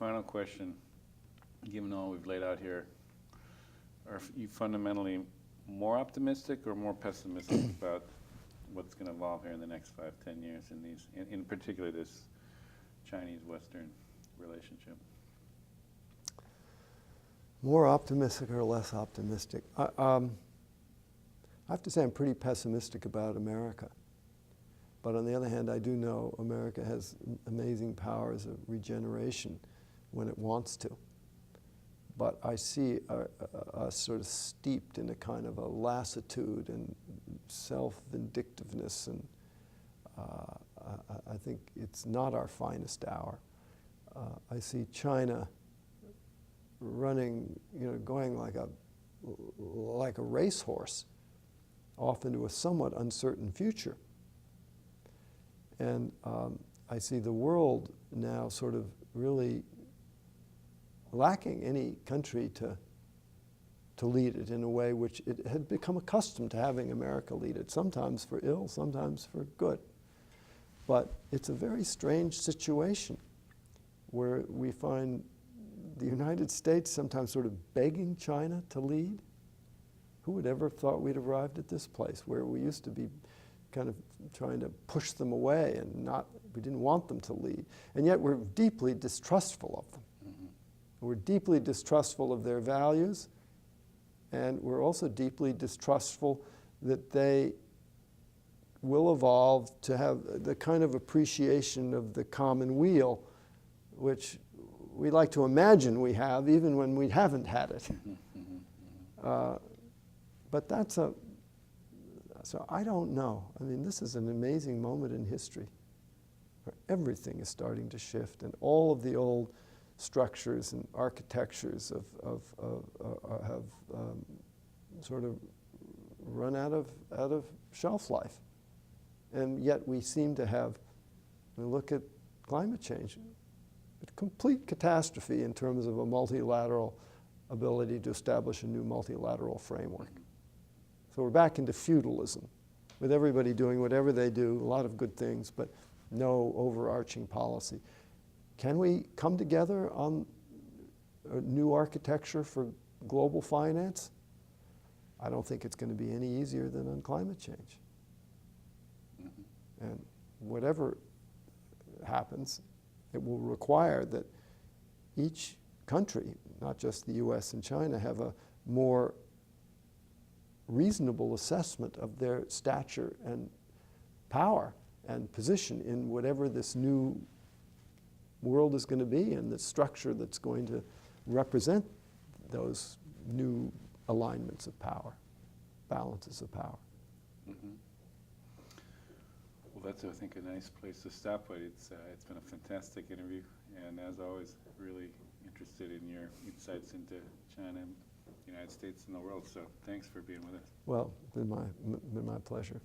final question, given all we've laid out here, are you fundamentally more optimistic or more pessimistic about what's going to evolve here in the next 5-10 years in particular this Chinese-Western relationship? More optimistic or less optimistic? I have to say I'm pretty pessimistic about America. But on the other hand, I do know America has amazing powers of regeneration when it wants to. But I see us sort of steeped in a kind of a lassitude and self-vindictiveness, and I think it's not our finest hour. I see China running, going like a racehorse off into a somewhat uncertain future. And I see the world now sort of really lacking any country to lead it in a way which it had become accustomed to having America lead it, sometimes for ill, sometimes for good. But it's a very strange situation where we find the United States sometimes sort of begging China to lead. Who would ever have thought we'd arrived at this place where we used to be kind of trying to push them away and we didn't want them to lead. And yet we're deeply distrustful of them. Mm-hmm. We're deeply distrustful of their values, and we're also deeply distrustful that they will evolve to have the kind of appreciation of the common weal which we like to imagine we have even when we haven't had it. But so I don't know. I mean, this is an amazing moment in history where everything is starting to shift, and all of the old structures and architectures have sort of run out of shelf life. And yet we seem to have, look at climate change, a complete catastrophe in terms of a multilateral ability to establish a new multilateral framework. So we're back into feudalism, with everybody doing whatever they do, a lot of good things, but no overarching policy. Can we come together on a new architecture for global finance? I don't think it's going to be any easier than on climate change. And whatever happens, it will require that each country, not just the US and China, have a more reasonable assessment of their stature and power and position in whatever this new world is going to be, and the structure that's going to represent those new alignments of power, balances of power. Mm-hmm. Well, that's, I think, a nice place to stop, but it's been a fantastic interview, and as always, really interested in your insights into China, the United States, and the world. So thanks for being with us. Well, it's been my pleasure.